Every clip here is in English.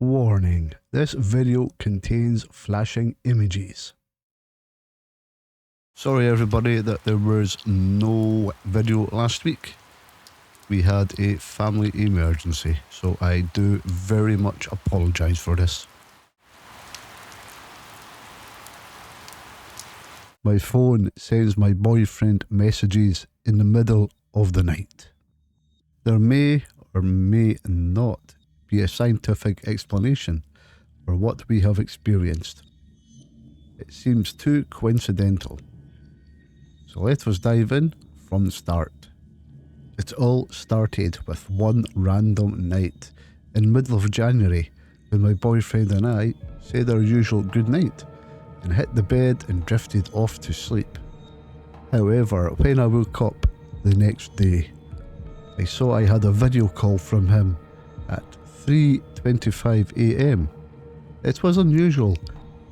Warning, this video contains flashing images. Sorry everybody that there was no video last week. We had a family emergency, so I do very much apologise for this. My phone sends my boyfriend messages in the middle of the night. There may or may not be a scientific explanation for what we have experienced. It seems too coincidental. So let us dive in from the start. It all started with one random night in middle of January when my boyfriend and I said our usual good night and hit the bed and drifted off to sleep. However, when I woke up the next day, I saw I had a video call from him at 3:25 AM. It was unusual,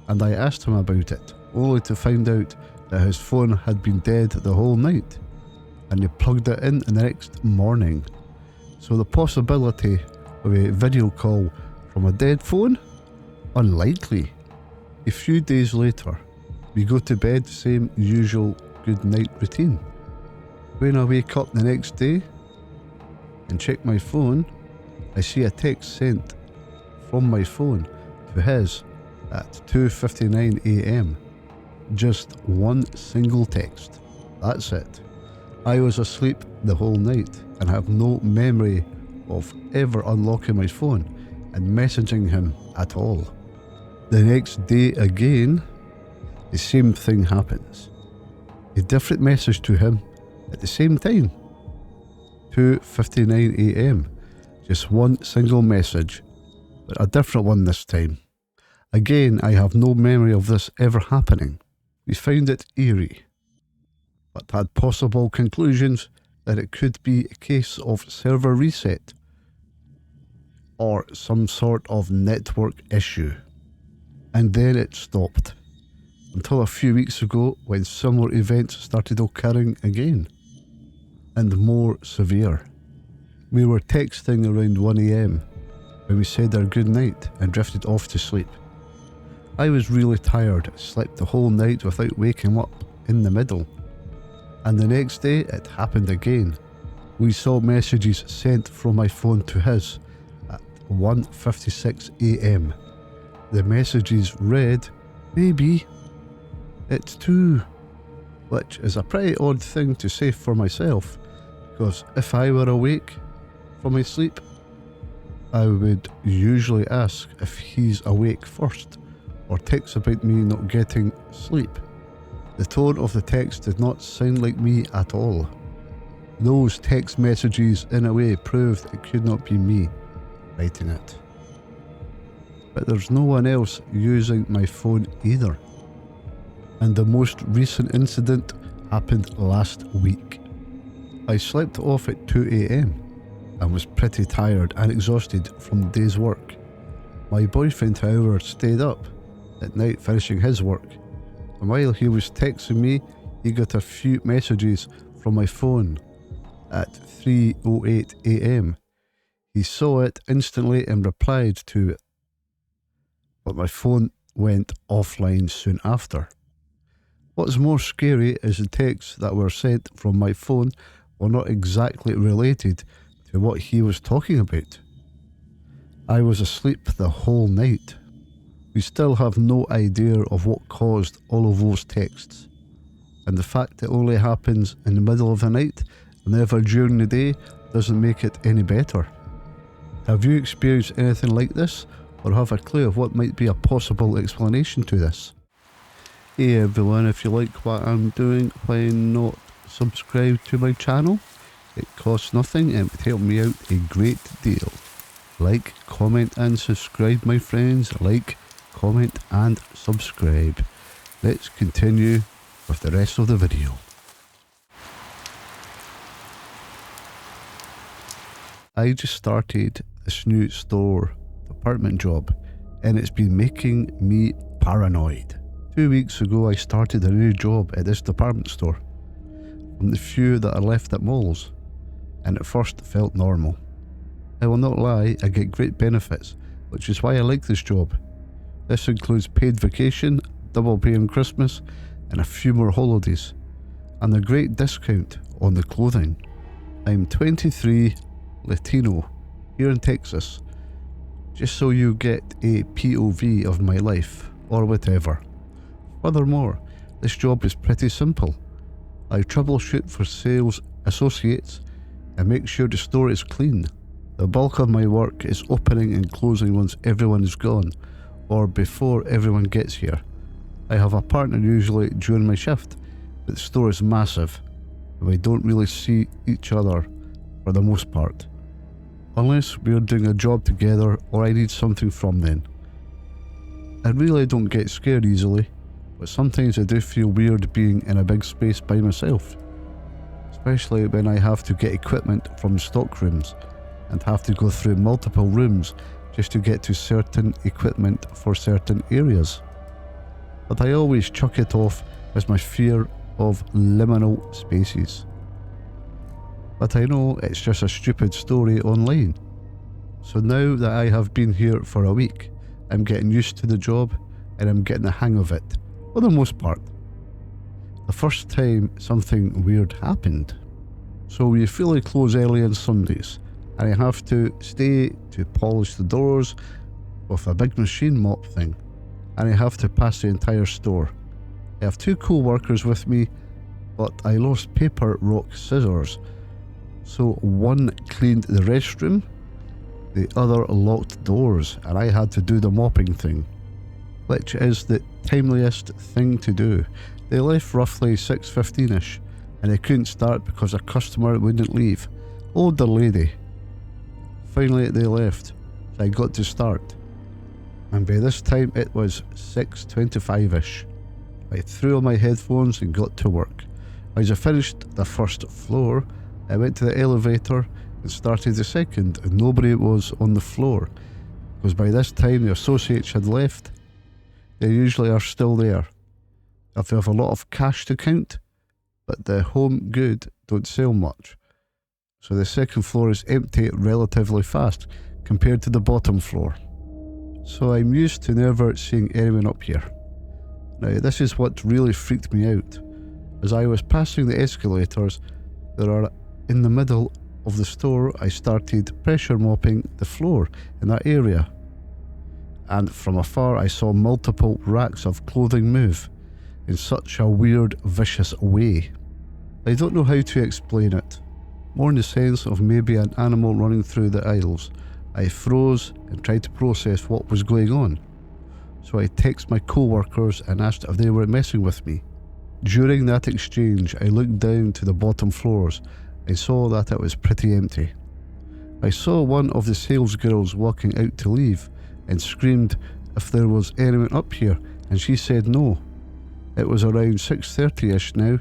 and I asked him about it, only to find out that his phone had been dead the whole night, and he plugged it in the next morning. So the possibility of a video call from a dead phone? Unlikely. A few days later, we go to bed, same usual good night routine. When I wake up the next day and check my phone, I see a text sent from my phone to his at 2:59 AM. Just one single text. That's it. I was asleep the whole night and have no memory of ever unlocking my phone and messaging him at all. The next day again, the same thing happens. A different message to him at the same time. 2:59 AM. Just one single message, but a different one this time. Again, I have no memory of this ever happening. We found it eerie, but had possible conclusions that it could be a case of server reset or some sort of network issue. And then it stopped, until a few weeks ago when similar events started occurring again, and more severe. We were texting around 1 AM when we said our good night and drifted off to sleep. I was really tired, slept the whole night without waking up in the middle. And the next day it happened again. We saw messages sent from my phone to his at 1:56 AM. The messages read, "Maybe it's two," which is a pretty odd thing to say for myself, because if I were awake from my sleep, I would usually ask if he's awake first, or text about me not getting sleep. The tone of the text did not sound like me at all. Those text messages in a way proved it could not be me writing it. But there's no one else using my phone either. And the most recent incident happened last week. I slept off at 2 AM and was pretty tired and exhausted from the day's work. My boyfriend, however, stayed up at night finishing his work, and while he was texting me, he got a few messages from my phone at 3:08 AM. He saw it instantly and replied to it, but my phone went offline soon after. What's more scary is the texts that were sent from my phone were not exactly related to what he was talking about. I was asleep the whole night. We still have no idea of what caused all of those texts, and the fact it only happens in the middle of the night and never during the day doesn't make it any better. Have you experienced anything like this, or have a clue of what might be a possible explanation to this? Hey everyone, if you like what I'm doing, why not subscribe to my channel? It costs nothing and it would help me out a great deal. Like, comment and subscribe, my friends. Like, comment and subscribe. Let's continue with the rest of the video. I just started this new store department job and it's been making me paranoid. 2 weeks ago I started a new job at this department store, from the few that are left at malls, and at first felt normal. I will not lie, I get great benefits which is why I like this job. This includes paid vacation, double pay on Christmas, and a few more holidays, and a great discount on the clothing. I'm 23, Latino, here in Texas, just so you get a POV of my life, or whatever. Furthermore, this job is pretty simple. I troubleshoot for sales associates and make sure the store is clean. The bulk of my work is opening and closing once everyone is gone, or before everyone gets here. I have a partner usually during my shift, but the store is massive, and we don't really see each other for the most part. Unless we're doing a job together or I need something from them. I really don't get scared easily, but sometimes I do feel weird being in a big space by myself. Especially when I have to get equipment from stock rooms and have to go through multiple rooms just to get to certain equipment for certain areas. But I always chuck it off as my fear of liminal spaces. But I know it's just a stupid story online. So now that I have been here for a week, I'm getting used to the job and I'm getting the hang of it, for the most part. The first time something weird happened. So we fully close early on Sundays, and I have to stay to polish the doors with a big machine mop thing, and I have to pass the entire store. I have 2 co-workers with me, but I lost paper, rock, scissors. So one cleaned the restroom, the other locked doors, and I had to do the mopping thing, which is the timeliest thing to do. They left roughly 6:15ish, and they couldn't start because a customer wouldn't leave. Older lady. Finally they left, so I got to start. And by this time it was 6:25ish. I threw on my headphones and got to work. As I finished the first floor, I went to the elevator and started the second, and nobody was on the floor, because by this time the associates had left. They usually are still there. If they have a lot of cash to count, but the home good don't sell much. So the second floor is empty relatively fast compared to the bottom floor. So I'm used to never seeing anyone up here. Now this is what really freaked me out. As I was passing the escalators that are in the middle of the store, I started pressure mopping the floor in that area. And from afar I saw multiple racks of clothing move in such a weird, vicious way. I don't know how to explain it, more in the sense of maybe an animal running through the aisles. I froze and tried to process what was going on. So I texted my co-workers and asked if they were messing with me. During that exchange, I looked down to the bottom floors and saw that it was pretty empty. I saw one of the sales girls walking out to leave and screamed if there was anyone up here, and she said no. It was around 6:30ish now,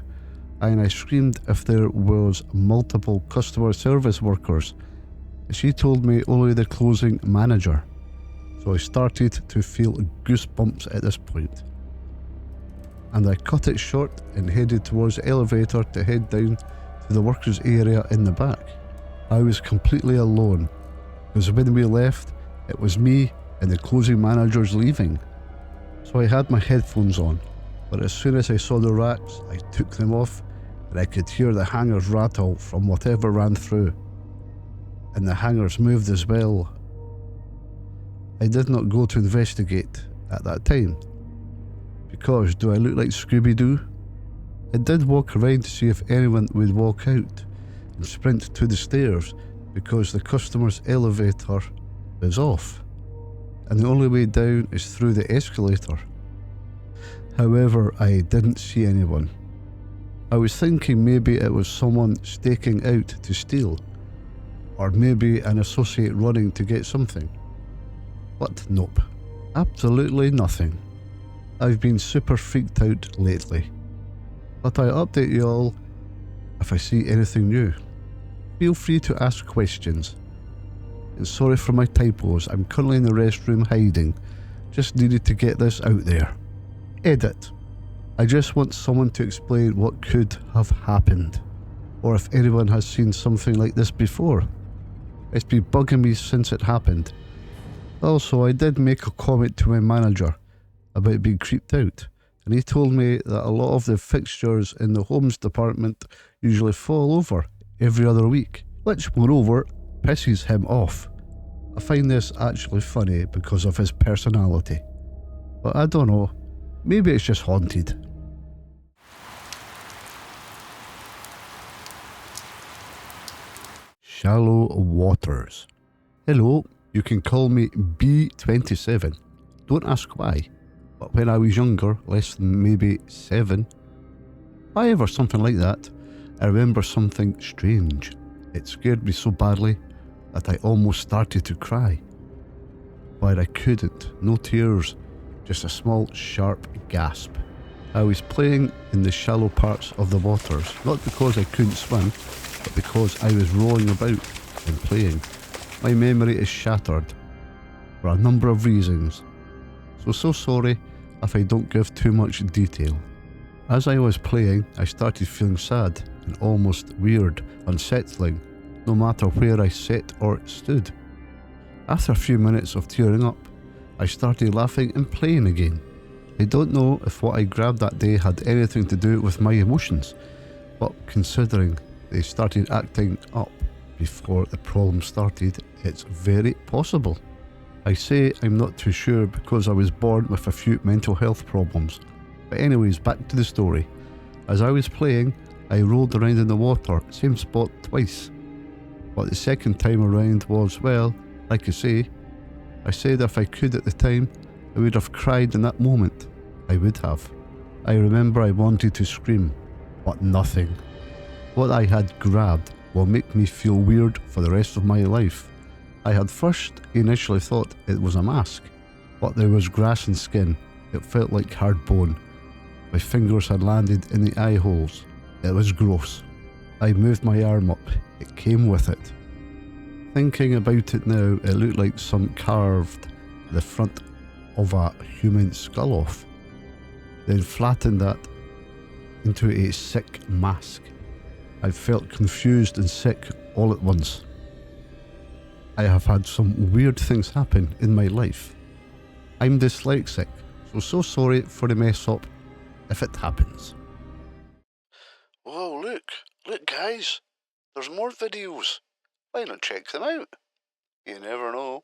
and I screamed if there was multiple customer service workers. She told me only the closing manager. So I started to feel goosebumps at this point. And I cut it short and headed towards the elevator to head down to the workers area in the back. I was completely alone, because when we left, it was me and the closing managers leaving. So I had my headphones on, but as soon as I saw the racks, I took them off and I could hear the hangers rattle from whatever ran through. And the hangers moved as well. I did not go to investigate at that time, because do I look like Scooby-Doo? I did walk around to see if anyone would walk out and sprint to the stairs, because the customer's elevator is off, and the only way down is through the escalator. However, I didn't see anyone. I was thinking maybe it was someone staking out to steal, or maybe an associate running to get something. But nope, absolutely nothing. I've been super freaked out lately, but I'll update you all if I see anything new. Feel free to ask questions. And sorry for my typos, I'm currently in the restroom hiding. Just needed to get this out there. Edit. I just want someone to explain what could have happened, or if anyone has seen something like this before. It's been bugging me since it happened. Also, I did make a comment to my manager about being creeped out, and he told me that a lot of the fixtures in the homes department usually fall over every other week, which moreover pisses him off. I find this actually funny because of his personality, but I don't know, maybe it's just haunted. Shallow waters. Hello, you can call me B27. Don't ask why, but when I was younger, less than maybe 7, 5 or something like that, I remember something strange. It scared me so badly that I almost started to cry. But I couldn't, no tears, just a small sharp gasp. I was playing in the shallow parts of the waters, not because I couldn't swim, but because I was rolling about and playing. My memory is shattered for a number of reasons, so sorry if I don't give too much detail. As I was playing, I started feeling sad and almost weird, unsettling, no matter where I sat or stood. After a few minutes of tearing up, I started laughing and playing again. I don't know if what I grabbed that day had anything to do with my emotions, but considering they started acting up before the problem started, it's very possible. I say I'm not too sure because I was born with a few mental health problems. But anyways, back to the story. As I was playing, I rolled around in the water, same spot twice. But the second time around was, well, like I said if I could at the time, I would have cried in that moment. I would have. I remember I wanted to scream, but nothing. What I had grabbed will make me feel weird for the rest of my life. I had first initially thought it was a mask, but there was grass and skin. It felt like hard bone. My fingers had landed in the eye holes. It was gross. I moved my arm up. It came with it. Thinking about it now, it looked like some carved the front of a human skull off, then flattened that into a sick mask. I felt confused and sick all at once. I have had some weird things happen in my life. I'm dyslexic, so sorry for the mess up if it happens. Whoa, look guys, there's more videos. Why not check them out? You never know.